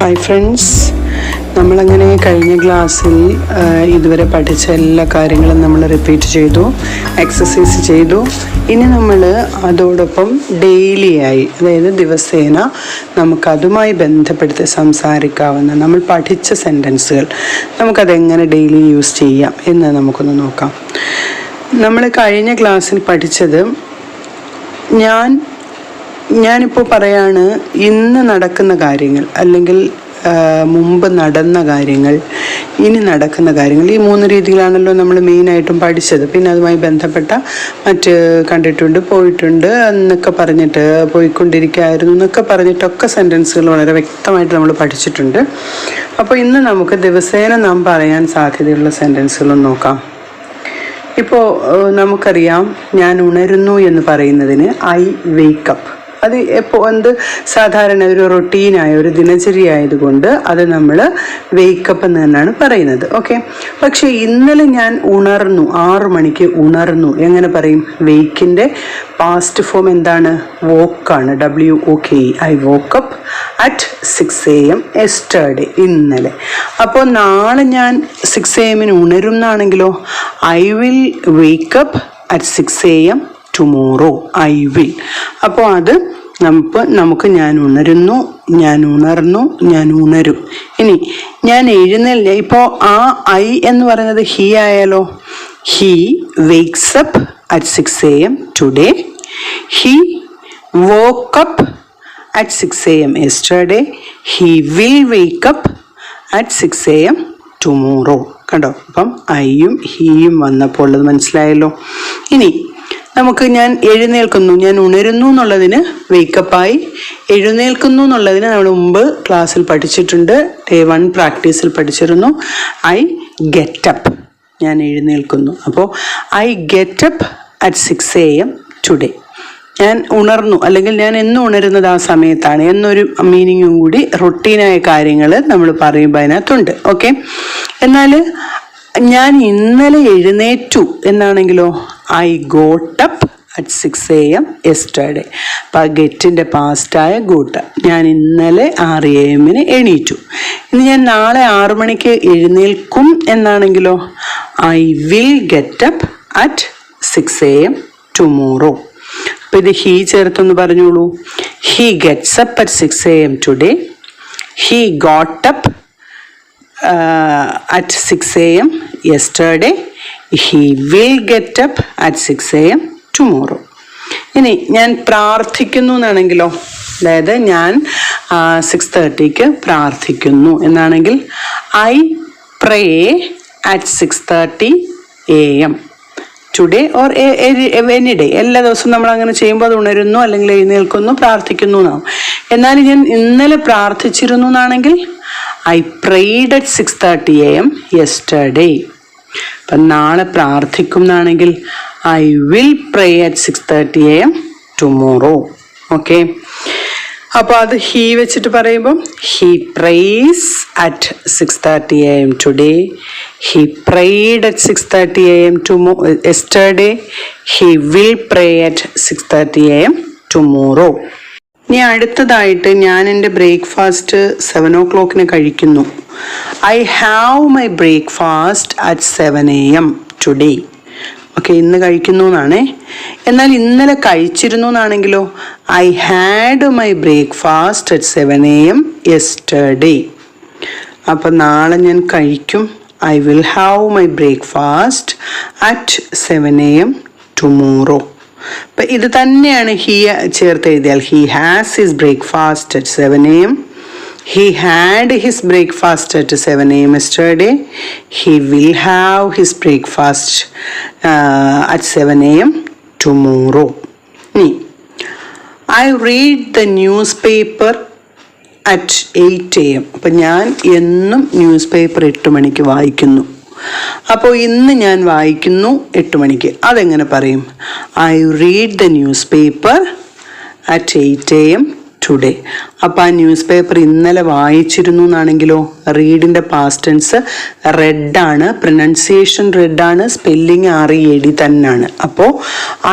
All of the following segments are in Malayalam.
ഹായ് ഫ്രണ്ട്സ്, നമ്മളങ്ങനെ കഴിഞ്ഞ ക്ലാസ്സിൽ ഇതുവരെ പഠിച്ച എല്ലാ കാര്യങ്ങളും നമ്മൾ റിപ്പീറ്റ് ചെയ്തു, എക്സസൈസ് ചെയ്തു. ഇനി നമ്മൾ അതോടൊപ്പം ഡെയിലിയായി, അതായത് ദിവസേന നമുക്കതുമായി ബന്ധപ്പെടുത്തി സംസാരിക്കാവുന്ന നമ്മൾ പഠിച്ച സെൻറ്റൻസുകൾ നമുക്കതെങ്ങനെ ഡെയിലി യൂസ് ചെയ്യാം എന്ന് നമുക്കൊന്ന് നോക്കാം. നമ്മൾ കഴിഞ്ഞ ക്ലാസ്സിൽ പഠിച്ചത് ഞാനിപ്പോൾ പറയാണ് ഇന്ന് നടക്കുന്ന കാര്യങ്ങൾ, അല്ലെങ്കിൽ മുമ്പ് നടന്ന കാര്യങ്ങൾ, ഇനി നടക്കുന്ന കാര്യങ്ങൾ. ഈ 3 രീതിയിലാണല്ലോ നമ്മൾ മെയിനായിട്ടും പഠിച്ചത്. പിന്നെ അതുമായി ബന്ധപ്പെട്ട മറ്റ് കണ്ടിട്ടുണ്ട്, പോയിട്ടുണ്ട് എന്നൊക്കെ പറഞ്ഞിട്ട്, പോയിക്കൊണ്ടിരിക്കുകയായിരുന്നു എന്നൊക്കെ പറഞ്ഞിട്ടൊക്കെ സെൻറ്റൻസുകൾ വളരെ വ്യക്തമായിട്ട് നമ്മൾ പഠിച്ചിട്ടുണ്ട്. അപ്പോൾ ഇന്ന് നമുക്ക് ദിവസേന നാം പറയാൻ സാധ്യതയുള്ള സെൻറ്റൻസുകളും നോക്കാം. ഇപ്പോൾ നമുക്കറിയാം, ഞാൻ ഉണരുന്നു എന്ന് പറയുന്നതിന് ഐ വേക്കപ്പ്. അത് സാധാരണ ഒരു റൊട്ടീനായ ഒരു ദിനചര്യ ആയതുകൊണ്ട് അത് നമ്മൾ വേക്കപ്പ് എന്ന് തന്നെയാണ് പറയുന്നത്. ഓക്കെ, പക്ഷേ ഇന്നലെ ഞാൻ ഉണർന്നു, 6 മണിക്ക് ഉണർന്നു എങ്ങനെ പറയും? വേക്കിൻ്റെ പാസ്റ്റ് ഫോം എന്താണ്? വോക്കാണ്, WOKE. I woke up at 6 AM yesterday, ഇന്നലെ. അപ്പോൾ നാളെ ഞാൻ 6 AM ഉണരും എന്നാണെങ്കിലോ I will wake up at 6 AM tomorrow. I will. അപ്പോൾ അത് നമുക്ക് ഞാൻ ഉണരുന്നു, ഞാൻ ഉണർന്നു, ഞാൻ ഉണരും. ഇനി ഞാൻ എഴുന്നേൽല്ല, ഇപ്പോൾ ആ ഐ എന്ന് പറയുന്നത് ഹി ആയാലോ, he wakes up at 6 AM today. He woke up at 6 AM yesterday. He will wake up at 6 AM tomorrow. കണ്ടോ? അപ്പം ഐയും ഹീയും വന്നപ്പോൾ ഉള്ളത് മനസ്സിലായല്ലോ. ഇനി നമുക്ക് ഞാൻ എഴുന്നേൽക്കുന്നു, ഞാൻ ഉണരുന്നു എന്നുള്ളതിന് വേക്കപ്പായി, എഴുന്നേൽക്കുന്നു എന്നുള്ളതിന് നമ്മൾ മുമ്പ് ക്ലാസ്സിൽ പഠിച്ചിട്ടുണ്ട്, Day 1 പ്രാക്ടീസിൽ പഠിച്ചിരുന്നു. ഐ ഗെറ്റപ്പ്, ഞാൻ എഴുന്നേൽക്കുന്നു. അപ്പോൾ I getup at 6 AM today. ഞാൻ ഉണർന്നു, അല്ലെങ്കിൽ ഞാൻ എന്നും ഉണരുന്നത് ആ സമയത്താണ് എന്നൊരു മീനിങ്ങും കൂടി റൊട്ടീനായ കാര്യങ്ങൾ നമ്മൾ പറയുമ്പോൾ അതിനകത്തുണ്ട്. ഓക്കെ, എന്നാൽ ഞാൻ ഇന്നലെ എഴുന്നേറ്റു എന്നാണെങ്കിലോ I got up at 6 AM yesterday. അപ്പോൾ ഗെറ്റിൻ്റെ പാസ്റ്റായ ഗോട്ട. ഞാൻ ഇന്നലെ 6 AM എണീറ്റു. ഇനി ഞാൻ നാളെ 6 മണിക്ക് എഴുന്നേൽക്കും എന്നാണെങ്കിലോ I will get up at 6 AM tomorrow. അപ്പോൾ ഇത് ഹീ ചേർത്തൊന്ന് പറഞ്ഞോളൂ. He gets up at 6 AM today. He got up at 6 AM yesterday. He will get up at 6 AM tomorrow. ഇനി ഞാൻ പ്രാർത്ഥിക്കുന്നു എന്നാണെങ്കിലോ, അതായത് ഞാൻ 6:30 പ്രാർത്ഥിക്കുന്നു എന്നാണെങ്കിൽ I pray at 6:30 AM today or any day. എല്ലാ ദിവസവും നമ്മൾ അങ്ങനെ ചെയ്യുമ്പോൾ അത് ഉണരുന്നു, അല്ലെങ്കിൽ എഴുന്നേൽക്കുന്നു, പ്രാർത്ഥിക്കുന്നു എന്നാവും. എന്നാൽ ഞാൻ ഇന്നലെ പ്രാർത്ഥിച്ചിരുന്നു എന്നാണെങ്കിൽ I prayed at 6:30 AM yesterday. അപ്പം നാളെ പ്രാർത്ഥിക്കും എന്നാണെങ്കിൽ I will pray at 6:30 AM tomorrow. Okay, അപ്പോൾ അത് ഹീ വെച്ചിട്ട് പറയുമ്പോൾ he praise at 6:30 AM today. He prayed at 6:30 AM yesterday. He will pray at 6:30 AM tomorrow. ഇനി അടുത്തതായിട്ട് ഞാൻ എൻ്റെ ബ്രേക്ക്ഫാസ്റ്റ് 7 o'clock കഴിക്കുന്നു. I have my breakfast at 7 AM today. Okay, ഇന്ന് കഴിക്കുന്നു എന്നാണേ. എന്നാൽ ഇന്നലെ കഴിച്ചിരുന്നു എന്നാണെങ്കിലോ I had my breakfast at 7 AM yesterday. അപ്പം നാളെ ഞാൻ കഴിക്കും. I will have my breakfast at 7 AM tomorrow. അപ്പം ഇത് തന്നെയാണ് ഹീ ചേർത്ത് എഴുതിയാൽ he has his breakfast at 7 AM. He had his breakfast at 7 AM yesterday. He will have his breakfast at 7 AM tomorrow. ഇനി I read the newspaper at 8 AM. അപ്പം ഞാൻ എന്നും ന്യൂസ് പേപ്പർ 8 മണിക്ക് വായിക്കുന്നു. അപ്പോൾ ഇന്ന് ഞാൻ വായിക്കുന്നു 8 മണിക്ക്. അതെങ്ങനെ പറയും? I read the newspaper at 8 AM today. അപ്പോൾ ആ ന്യൂസ് പേപ്പർ ഇന്നലെ വായിച്ചിരുന്നു എന്നാണെങ്കിലോ റീഡിൻ്റെ പാസ്റ്റ് ടെൻസ് റെഡാണ്, പ്രൊനൗൺസിയേഷൻ റെഡാണ്, സ്പെല്ലിങ് RED തന്നെയാണ്. അപ്പോൾ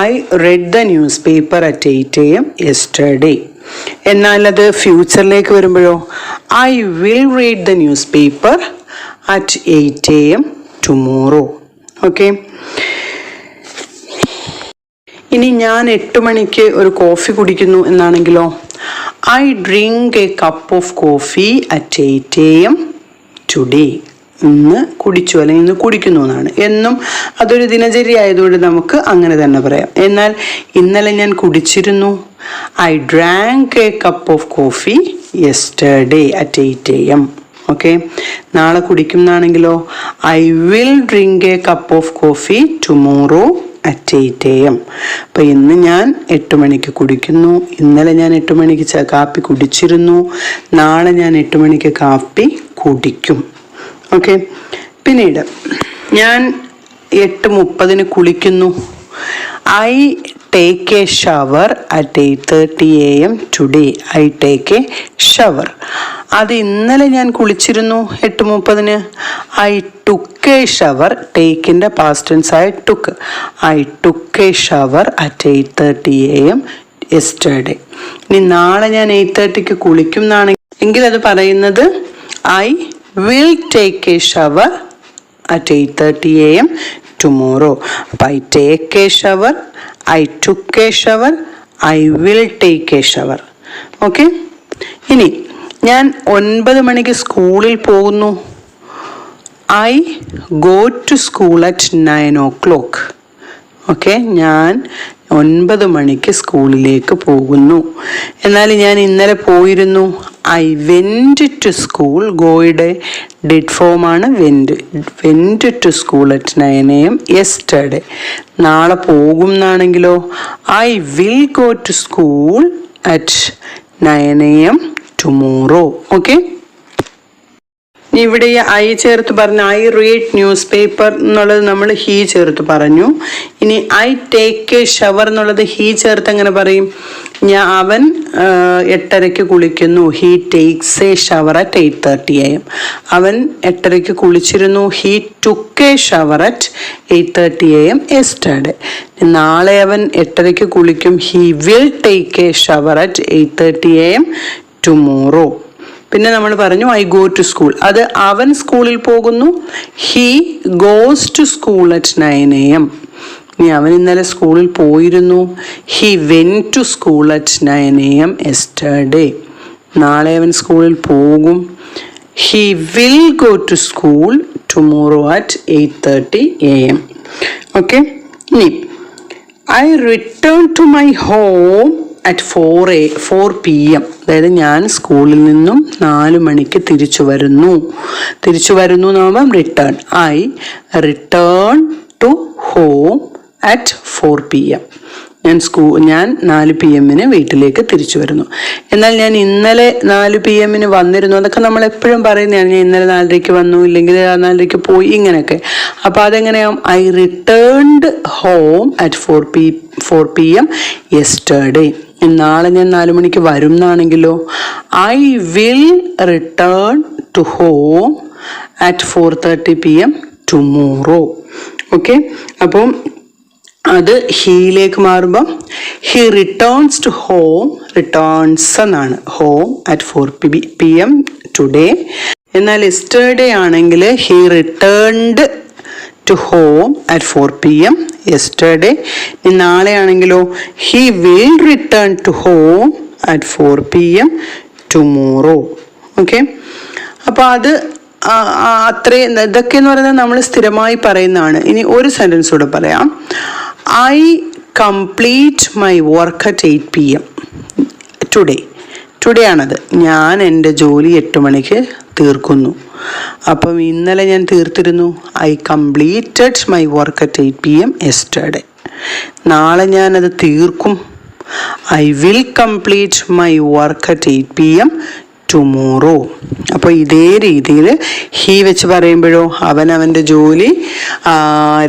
I read the newspaper at 8 AM yesterday. എന്നാൽ അത് ഫ്യൂച്ചറിലേക്ക് വരുമ്പോഴോ, I will read the newspaper at 8 AM tomorrow. Okay, ഇനി ഞാൻ 8 മണിക്ക് ഒരു കോഫി കുടിക്കുന്നു എന്നാണെങ്കിലോ, I drink a cup of coffee at 8 AM today. ഇന്ന് കുടിച്ചു അല്ലെങ്കിൽ ഇന്ന് കുടിക്കുന്നു എന്നാണ്. എന്നും അതൊരു ദിനചര്യ ആയതുകൊണ്ട് നമുക്ക് അങ്ങനെ തന്നെ പറയാം. എന്നാൽ ഇന്നലെ ഞാൻ കുടിച്ചിരുന്നു, I drank a cup of coffee yesterday at 8 AM. Okay, നാളെ കുടിക്കുന്നതാണെങ്കിലോ, I will drink a cup of coffee tomorrow at 8 AM. അപ്പോൾ ഇന്ന് ഞാൻ 8 മണിക്ക് കുടിക്കുന്നു, ഇന്നലെ ഞാൻ 8 മണിക്ക് കാപ്പി കുടിച്ചിരുന്നു, നാളെ ഞാൻ 8 മണിക്ക് കാപ്പി കുടിക്കും. ഓക്കെ, പിന്നീട് ഞാൻ 8:30 കുളിക്കുന്നു, I take a shower at 8:30 AM today. I take a shower. അത് ഇന്നലെ ഞാൻ കുളിച്ചിരുന്നു 8:30. I took a shower. ടേക്കിൻ്റെ പാസ്റ്റ് ടെൻസ് ആയ took. I took a shower at 8:30 AM yesterday. ഇനി നാളെ ഞാൻ 8:30 കുളിക്കും എന്നാണെങ്കിൽ അത് പറയുന്നത് I will take a shower at 8:30 AM tomorrow. അപ്പോൾ I take a shower, I took a shower, I will take a shower. Okay, ഇനി ഞാൻ 9 മണിക്ക് സ്കൂളിൽ പോകുന്നു, I go to school at 9 o'clock. Okay, ഞാൻ 9 മണിക്ക് സ്കൂളിലേക്ക് പോകുന്നു. എന്നാൽ ഞാൻ ഇന്നലെ പോയിരുന്നു, ഐ വെൻറ്റ് ടു സ്കൂൾ. ഗോയുടെ ഡിഡ് ഫോമാണ് went to school at 9 AM yesterday. നാളെ പോകും എന്നാണെങ്കിലോ, I will go to school at 9 AM tomorrow. Okay, ഇവിടെ ഐ ചേർത്ത് പറഞ്ഞ ഐ റീഡ് ന്യൂസ് പേപ്പർ എന്നുള്ളത് നമ്മൾ ഹീ ചേർത്ത് പറഞ്ഞു. ഇനി ഐ ടേക്ക് എ ഷവർ എന്നുള്ളത് ഹീ ചേർത്ത് എങ്ങനെ പറയും? അവൻ 8:30 കുളിക്കുന്നു, he takes a shower at 8:30 AM. അവൻ 8:30 കുളിച്ചിരുന്നു, he took a shower at 8:30 AM yesterday. നാളെ അവൻ 8:30 കുളിക്കും, he will take a shower at 8:30 AM tomorrow. പിന്നെ നമ്മൾ പറഞ്ഞു ഐ ഗോ ടു സ്കൂൾ. അത് അവൻ സ്കൂളിൽ പോകുന്നു, he goes to school at 9 AM. ഇനി അവൻ ഇന്നലെ സ്കൂളിൽ പോയിരുന്നു, he went to school at 9 AM yesterday. നാളെ അവൻ സ്കൂളിൽ പോകും, he will go to school tomorrow at 8:30 AM. Okay, ഇനി I return to my home at 4 PM. അതായത് ഞാൻ സ്കൂളിൽ നിന്നും 4 മണിക്ക് തിരിച്ചു വരുന്നു എന്നാകുമ്പം return. I return to home at 4 PM. ഞാൻ 4 PM വീട്ടിലേക്ക് തിരിച്ചു വരുന്നു. എന്നാൽ ഞാൻ ഇന്നലെ 4 PM വന്നിരുന്നു. അതൊക്കെ നമ്മൾ എപ്പോഴും പറയുന്നതാണ്, ഞാൻ ഇന്നലെ 4:30 വന്നു, ഇല്ലെങ്കിൽ 4:30 പോയി, ഇങ്ങനെയൊക്കെ. അപ്പോൾ അതെങ്ങനെയാവും? I returned home at 4 PM yesterday. നാളെ ഞാൻ 4 മണിക്ക് വരും എന്നാണെങ്കിലോ, I will return to home at 4:30 PM tomorrow. Okay, അപ്പം അത് ഹീയിലേക്ക് മാറുമ്പം he returns to home, returns എന്നാണ്, ഹോം അറ്റ് 4 PM ടുഡേ. എന്നാൽ യെസ്റ്റർഡേ ആണെങ്കിൽ he returned to home at 4 PM yesterday. നാളെ ആണെങ്കിലോ, he will return to home at 4 PM tomorrow. Okay, അപ്പോൾ അത് അത്രയും, ഇതൊക്കെ എന്ന് പറയുന്നത് നമ്മൾ സ്ഥിരമായി പറയുന്നതാണ്. ഇനി ഒരു സെൻറ്റൻസ് കൂടെ പറയാം. I complete my work at 8 PM today ആണത്. ഞാൻ എൻ്റെ ജോലി 8 മണിക്ക് തീർക്കുന്നു. അപ്പം ഇന്നലെ ഞാൻ തീർത്തിരുന്നു, I completed my work at 8 PM yesterday. നാളെ ഞാനത് തീർക്കും, I will complete my work at 8 PM tomorrow. അപ്പോൾ ഇതേ രീതിയിൽ ഹീ വെച്ച് പറയുമ്പോഴോ, അവൻ്റെ ജോലി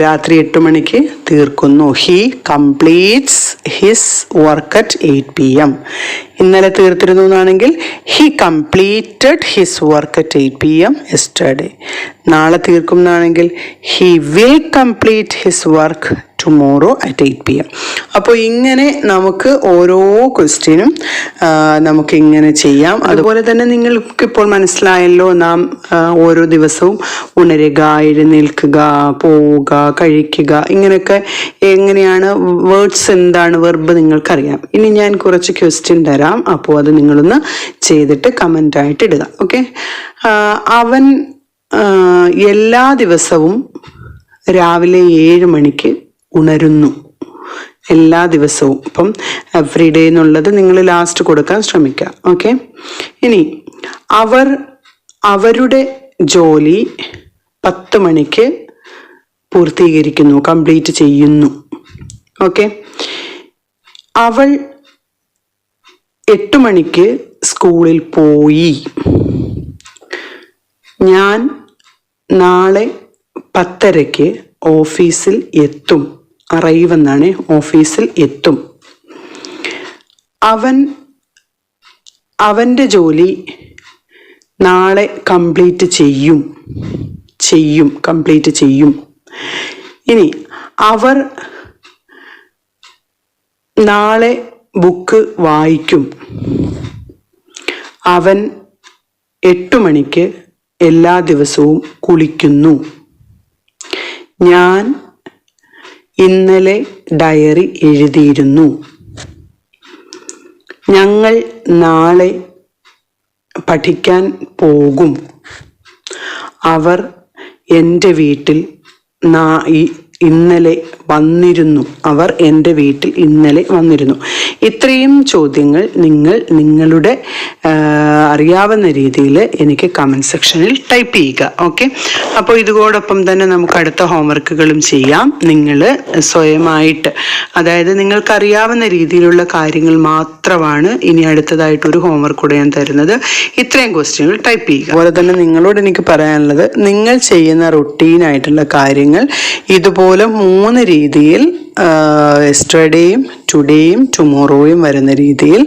രാത്രി 8 മണിക്ക് തീർക്കുന്നു. He completes his work at 8 PM. ഇന്നലെ തീർത്തിരുന്നു എന്നാണെങ്കിൽ he completed his work at 8 PM yesterday. നാളെ തീർക്കും എന്നാണെങ്കിൽ he will complete his work tomorrow at 8 p.m. അപ്പോൾ ഇങ്ങനെ നമുക്ക് ഓരോ ക്വസ്റ്റ്യനും നമുക്ക് ഇങ്ങനെ ചെയ്യാം. അതുപോലെ തന്നെ നിങ്ങൾക്കിപ്പോൾ മനസ്സിലായല്ലോ, നാം ഓരോ ദിവസവും ഉണരുക, എഴുന്നേൽക്കുക, പോവുക, കഴിക്കുക, ഇങ്ങനെയൊക്കെ എങ്ങനെയാണ് വേർഡ്സ്, എന്താണ് വെർബ് നിങ്ങൾക്കറിയാം. ഇനി ഞാൻ കുറച്ച് ക്വസ്റ്റ്യൻ തരാം, അപ്പോൾ അത് നിങ്ങളൊന്ന് ചെയ്തിട്ട് കമൻ്റായിട്ട് ഇടുക. ഓക്കെ. അവൻ എല്ലാ ദിവസവും രാവിലെ 7 മണിക്ക് ഉണരുന്നു. എല്ലാ ദിവസവും. അപ്പം എവറി ഡേ എന്നുള്ളത് നിങ്ങൾ ലാസ്റ്റ് കൊടുക്കാൻ ശ്രമിക്കുക. ഓക്കെ. ഇനി അവരുടെ ജോലി 10 മണിക്ക് പൂർത്തീകരിക്കുന്നു, കംപ്ലീറ്റ് ചെയ്യുന്നു. ഓക്കെ. അവൾ 8 മണിക്ക് സ്കൂളിൽ പോയി. ഞാൻ നാളെ 10:30 ഓഫീസിൽ എത്തും. അറൈവ് എന്നാണ്, ഓഫീസിൽ എത്തും. അവൻ്റെ ജോലി നാളെ കംപ്ലീറ്റ് ചെയ്യും. ഇനി അവർ നാളെ ബുക്ക് വായിക്കും. അവൻ 8 മണിക്ക് എല്ലാ ദിവസവും കുളിക്കുന്നു. ഞാൻ ഇന്നലെ ഡയറി എഴുതിയിരുന്നു. ഞങ്ങൾ നാളെ പഠിക്കാൻ പോകും. അവർ എൻ്റെ വീട്ടിൽ ഇന്നലെ വന്നിരുന്നു. ഇത്രയും ചോദ്യങ്ങൾ നിങ്ങൾ നിങ്ങളുടെ അറിയാവുന്ന രീതിയിൽ എനിക്ക് കമൻറ്റ് സെക്ഷനിൽ ടൈപ്പ് ചെയ്യുക. ഓക്കെ. അപ്പോൾ ഇതോടൊപ്പം തന്നെ നമുക്ക് അടുത്ത ഹോംവർക്കുകളും ചെയ്യാം. നിങ്ങൾ സ്വയമായിട്ട്, അതായത് നിങ്ങൾക്കറിയാവുന്ന രീതിയിലുള്ള കാര്യങ്ങൾ മാത്രമാണ് ഇനി അടുത്തതായിട്ടൊരു ഹോംവർക്ക് കൂടെ ഞാൻ തരുന്നത്. ഇത്രയും ക്വസ്റ്റ്യനുകൾ ടൈപ്പ് ചെയ്യുക. അതുപോലെ തന്നെ നിങ്ങളോട് എനിക്ക് പറയാനുള്ളത്, നിങ്ങൾ ചെയ്യുന്ന റുട്ടീനായിട്ടുള്ള കാര്യങ്ങൾ ഇതുപോലെ 3 രീതിയിൽ യെസ്റ്റർഡേയും ടുഡേയും ടുമോറോയും വരുന്ന രീതിയിൽ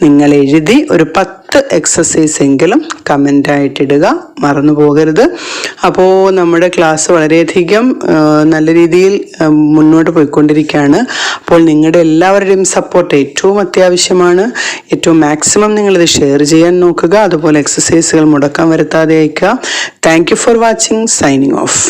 നിങ്ങൾ എഴുതി ഒരു 10 എക്സസൈസ് എങ്കിലും കമൻ്റായിട്ടിടുക, മറന്നു പോകരുത്. അപ്പോൾ നമ്മുടെ ക്ലാസ് വളരെയധികം നല്ല രീതിയിൽ മുന്നോട്ട് പോയിക്കൊണ്ടിരിക്കുകയാണ്. അപ്പോൾ നിങ്ങളുടെ എല്ലാവരുടെയും സപ്പോർട്ട് ഏറ്റവും അത്യാവശ്യമാണ്. ഏറ്റവും മാക്സിമം നിങ്ങളിത് ഷെയർ ചെയ്യാൻ നോക്കുക. അതുപോലെ എക്സസൈസുകൾ മുടക്കാൻ വരുത്താതെ അയക്കുക. Thank you for watching. Signing off.